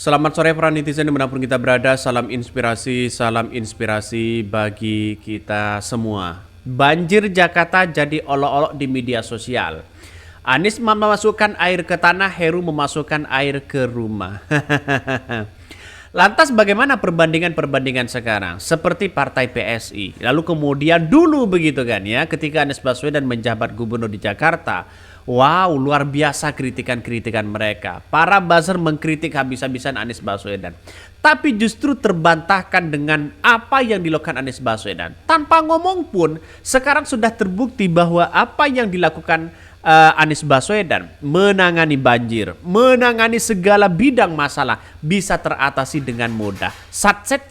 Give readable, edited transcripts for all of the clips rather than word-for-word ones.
Selamat sore para netizen dimanapun kita berada, salam inspirasi bagi kita semua. Banjir Jakarta jadi olok-olok di media sosial. Anies memasukkan air ke tanah, Heru memasukkan air ke rumah. Lantas bagaimana perbandingan sekarang? Seperti partai PSI. Lalu kemudian dulu begitu kan ya, ketika Anies Baswedan menjabat gubernur di Jakarta. Wow, luar biasa kritikan-kritikan mereka. Para buzzer mengkritik habis-habisan Anies Baswedan. Tapi justru terbantahkan dengan apa yang dilakukan Anies Baswedan. Tanpa ngomong pun, sekarang sudah terbukti bahwa apa yang dilakukan Anies Baswedan menangani banjir, menangani segala bidang masalah bisa teratasi dengan mudah. Satset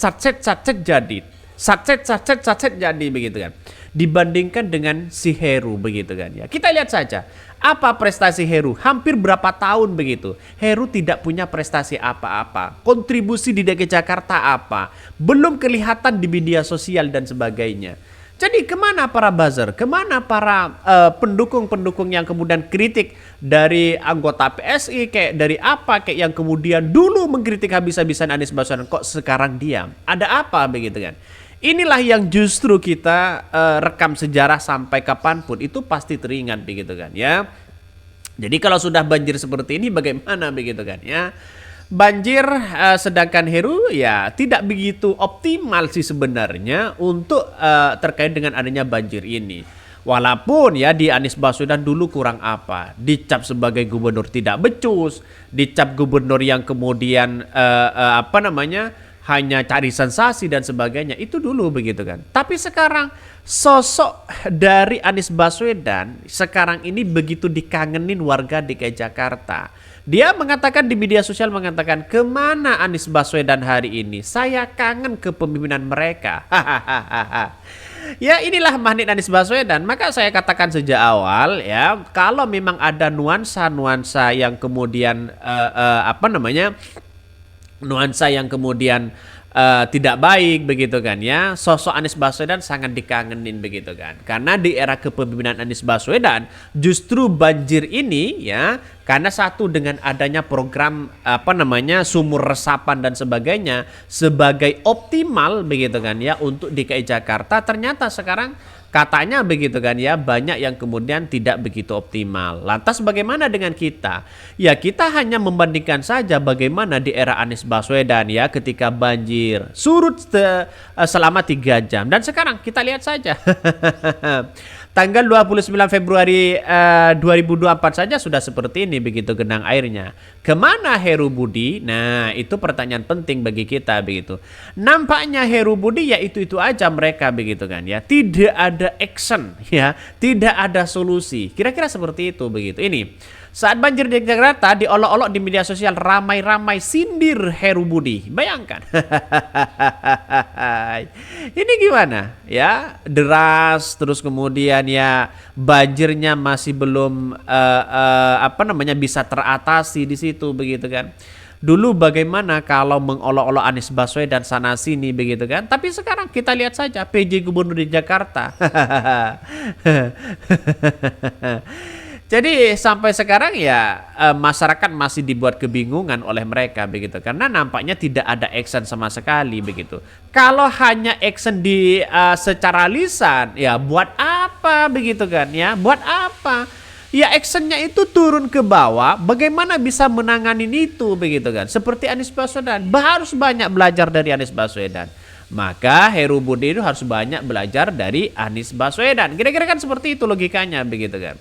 jadi. Satset jadi begitu kan. Dibandingkan dengan si Heru begitu kan ya. Kita lihat saja apa prestasi Heru, hampir berapa tahun begitu. Heru tidak punya prestasi apa-apa. Kontribusi di DKI Jakarta apa? Belum kelihatan di media sosial dan sebagainya. Jadi kemana para buzzer, kemana para pendukung-pendukung yang kemudian kritik dari anggota PSI, kayak dari apa, kayak yang kemudian dulu mengkritik habis-habisan Anies Baswedan, kok sekarang diam? Ada apa begitu kan? Inilah yang justru kita rekam sejarah sampai kapanpun itu pasti teringat begitu kan ya. Jadi kalau sudah banjir seperti ini bagaimana begitu kan ya. Banjir sedangkan Heru ya tidak begitu optimal sih sebenarnya untuk terkait dengan adanya banjir ini. Walaupun ya di Anies Baswedan dulu kurang apa, dicap sebagai gubernur tidak becus, dicap gubernur yang kemudian hanya cari sensasi dan sebagainya, itu dulu begitu kan. Tapi sekarang sosok dari Anies Baswedan sekarang ini begitu dikangenin warga DKI Jakarta. Dia mengatakan di media sosial, mengatakan, kemana Anies Baswedan hari ini? Saya kangen kepemimpinan mereka. Ya inilah magnet Anies Baswedan. Maka saya katakan sejak awal ya, kalau memang ada nuansa-nuansa yang kemudian nuansa yang kemudian tidak baik begitu kan ya, sosok Anies Baswedan sangat dikangenin begitu kan, karena di era kepemimpinan Anies Baswedan justru banjir ini ya, karena satu dengan adanya program sumur resapan dan sebagainya sebagai optimal begitu kan ya untuk DKI Jakarta, ternyata sekarang katanya begitu kan ya, banyak yang kemudian tidak begitu optimal. Lantas bagaimana dengan kita? Ya kita hanya membandingkan saja bagaimana di era Anies Baswedan ya, ketika banjir surut selama 3 jam. Dan sekarang kita lihat saja. Tanggal 29 Februari 2024 saja sudah seperti ini begitu genang airnya. Kemana Heru Budi? Nah itu pertanyaan penting bagi kita begitu. Nampaknya Heru Budi ya itu aja mereka begitu kan ya. Tidak ada action ya, tidak ada solusi. Kira-kira seperti itu begitu. Ini saat banjir di Jakarta diolok-olok di media sosial, ramai-ramai sindir Heru Budi. Bayangkan. Ini gimana ya, deras terus kemudian ya banjirnya masih belum bisa teratasi di situ begitu kan. Dulu bagaimana kalau mengolok-olok Anies Baswedan sana sini begitu kan. Tapi sekarang kita lihat saja PJ Gubernur di Jakarta. Jadi sampai sekarang ya masyarakat masih dibuat kebingungan oleh mereka begitu, karena nampaknya tidak ada action sama sekali begitu. Kalau hanya action di secara lisan ya buat apa begitu kan ya, buat apa? Ya actionnya itu turun ke bawah, bagaimana bisa menangani itu begitu kan. Seperti Anies Baswedan, harus banyak belajar dari Anies Baswedan. Maka Heru Budi itu harus banyak belajar dari Anies Baswedan. Kira-kira kan seperti itu logikanya begitu kan.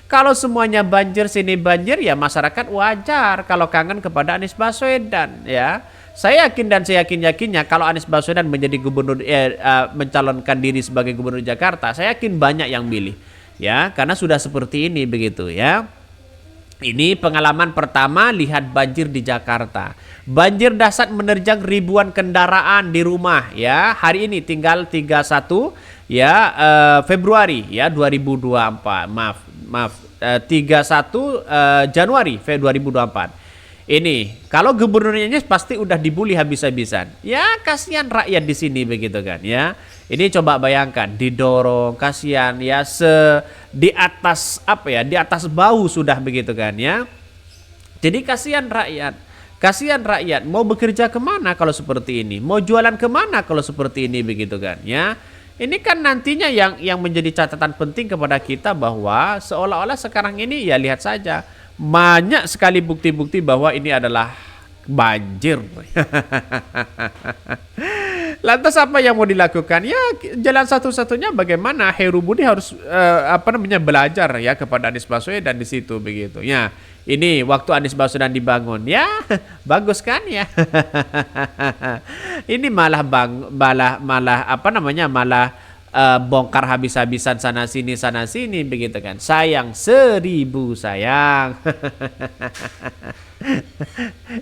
Kalau semuanya banjir sini banjir ya masyarakat wajar kalau kangen kepada Anies Baswedan ya. Saya yakin dan saya yakin-yakinnya kalau Anies Baswedan menjadi gubernur mencalonkan diri sebagai gubernur Jakarta, saya yakin banyak yang milih ya, karena sudah seperti ini begitu ya. Ini pengalaman pertama lihat banjir di Jakarta. Banjir dahsyat menerjang ribuan kendaraan di rumah ya. Hari ini tinggal 31 ya Februari ya 2024. Maaf 31 Januari 2024. Ini kalau gubernurnya ini pasti udah dibully habis-habisan. Ya kasihan rakyat di sini begitu kan ya. Ini coba bayangkan didorong, kasihan ya, di atas di atas bahu sudah begitu kan ya. Jadi kasihan rakyat. Kasihan rakyat, mau bekerja kemana kalau seperti ini? Mau jualan kemana kalau seperti ini, begitu kan? Ya, ini kan nantinya yang menjadi catatan penting kepada kita bahwa seolah-olah sekarang ini ya lihat saja banyak sekali bukti-bukti bahwa ini adalah banjir. Lantas apa yang mau dilakukan? Ya jalan satu-satunya bagaimana Heru Budi harus belajar ya kepada Anies Baswedan di situ, begitu. Ya, ini waktu Anies Baswedan dibangun, ya bagus kan ya. Ini malah bongkar habis-habisan sana sini begitu kan. Sayang 1000 sayang.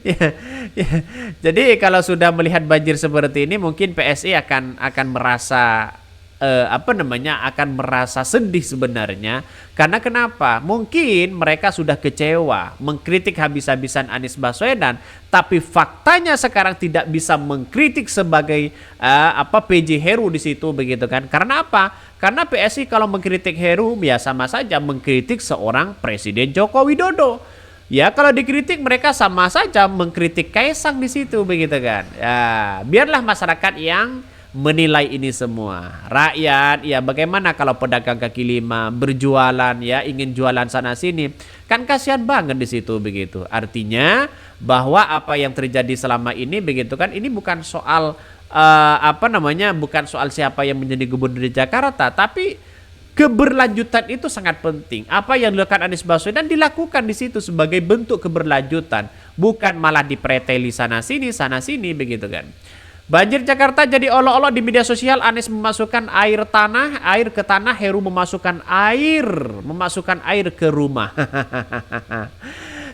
Ya, ya. Jadi kalau sudah melihat banjir seperti ini mungkin PSI akan merasa akan merasa sedih sebenarnya. Karena kenapa? Mungkin mereka sudah kecewa, mengkritik habis-habisan Anies Baswedan, tapi faktanya sekarang tidak bisa mengkritik sebagai PJ Heru di situ, begitu kan? Karena apa? Karena PSI kalau mengkritik Heru ya sama saja mengkritik seorang Presiden Joko Widodo. Ya kalau dikritik mereka sama saja mengkritik Kaisang di situ, begitu kan? Ya, biarlah masyarakat yang menilai ini semua. Rakyat ya bagaimana kalau pedagang kaki lima berjualan ya ingin jualan sana sini, kan kasihan banget di situ, begitu. Artinya bahwa apa yang terjadi selama ini, begitu kan, ini bukan soal bukan soal siapa yang menjadi gubernur di Jakarta, tapi keberlanjutan itu sangat penting. Apa yang dilakukan Anies Baswedan dilakukan di situ sebagai bentuk keberlanjutan, bukan malah dipreteli sana sini begitu kan. Banjir Jakarta jadi olok-olok di media sosial. Anies memasukkan air ke tanah, Heru memasukkan air ke rumah.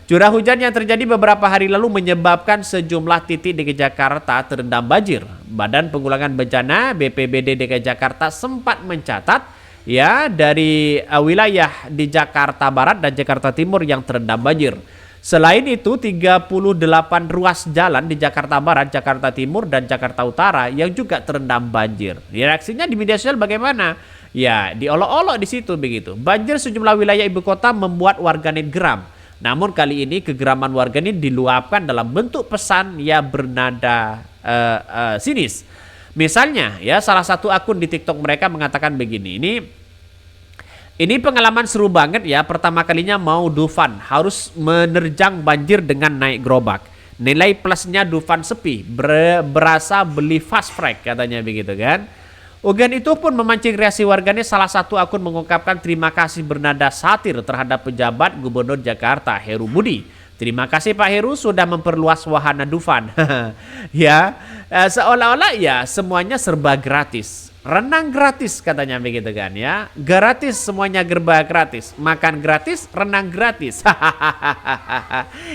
Curah hujan yang terjadi beberapa hari lalu menyebabkan sejumlah titik di Jakarta terendam banjir. Badan Penanggulangan Bencana BPBD DKI Jakarta sempat mencatat ya dari wilayah di Jakarta Barat dan Jakarta Timur yang terendam banjir. Selain itu 38 ruas jalan di Jakarta Barat, Jakarta Timur dan Jakarta Utara yang juga terendam banjir. Reaksinya di media sosial bagaimana? Ya diolok-olok di situ, begitu. Banjir sejumlah wilayah ibu kota membuat warganet geram. Namun kali ini kegeraman warganet diluapkan dalam bentuk pesan yang bernada sinis. Misalnya ya salah satu akun di TikTok mereka mengatakan begini, ini pengalaman seru banget ya, pertama kalinya mau Dufan harus menerjang banjir dengan naik gerobak. Nilai plusnya Dufan sepi, berasa beli fast track katanya, begitu kan. Unggahan itu pun memancing reaksi warganet. Salah satu akun mengungkapkan terima kasih bernada satir terhadap pejabat Gubernur Jakarta Heru Budi. Terima kasih Pak Heru sudah memperluas wahana Dufan. Ya, seolah-olah ya semuanya serba gratis. Renang gratis katanya, begitu kan ya. Gratis semuanya, gerba gratis. Makan gratis, renang gratis.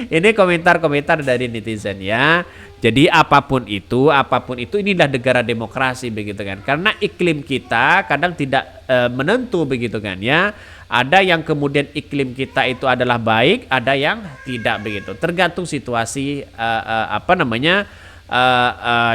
Ini komentar-komentar dari netizen ya. Jadi apapun itu inilah negara demokrasi, begitu kan. Karena iklim kita kadang tidak menentu, begitu kan ya. Ada yang kemudian iklim kita itu adalah baik, ada yang tidak, begitu. Tergantung situasi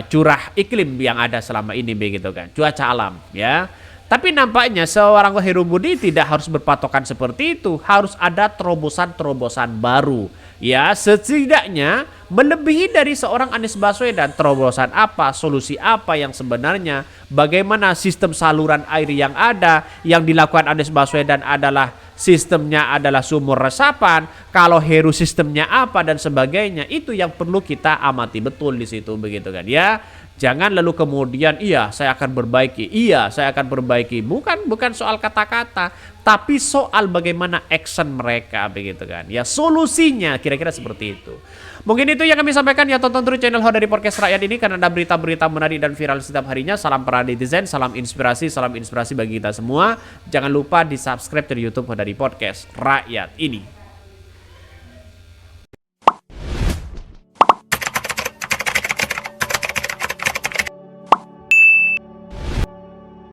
curah iklim yang ada selama ini, begitu kan, cuaca alam ya. Tapi nampaknya seorang Heru Budi tidak harus berpatokan seperti itu, harus ada terobosan-terobosan baru ya, setidaknya melebihi dari seorang Anies Baswedan. Terobosan apa, solusi apa yang sebenarnya, bagaimana sistem saluran air yang ada, yang dilakukan Anies Baswedan adalah sistemnya adalah sumur resapan, kalau Heru sistemnya apa dan sebagainya. Itu yang perlu kita amati betul di situ, begitu kan ya. Jangan lalu kemudian saya akan perbaiki, bukan soal kata-kata, tapi soal bagaimana action mereka, begitu kan ya, solusinya kira-kira seperti itu. Mungkin itu yang kami sampaikan ya. Tonton terus channel Ho dari Podcast Rakyat ini karena ada berita-berita menarik dan viral setiap harinya. Salam para netizen, salam inspirasi bagi kita semua. Jangan lupa di subscribe dari YouTube Ho dari Podcast Rakyat ini.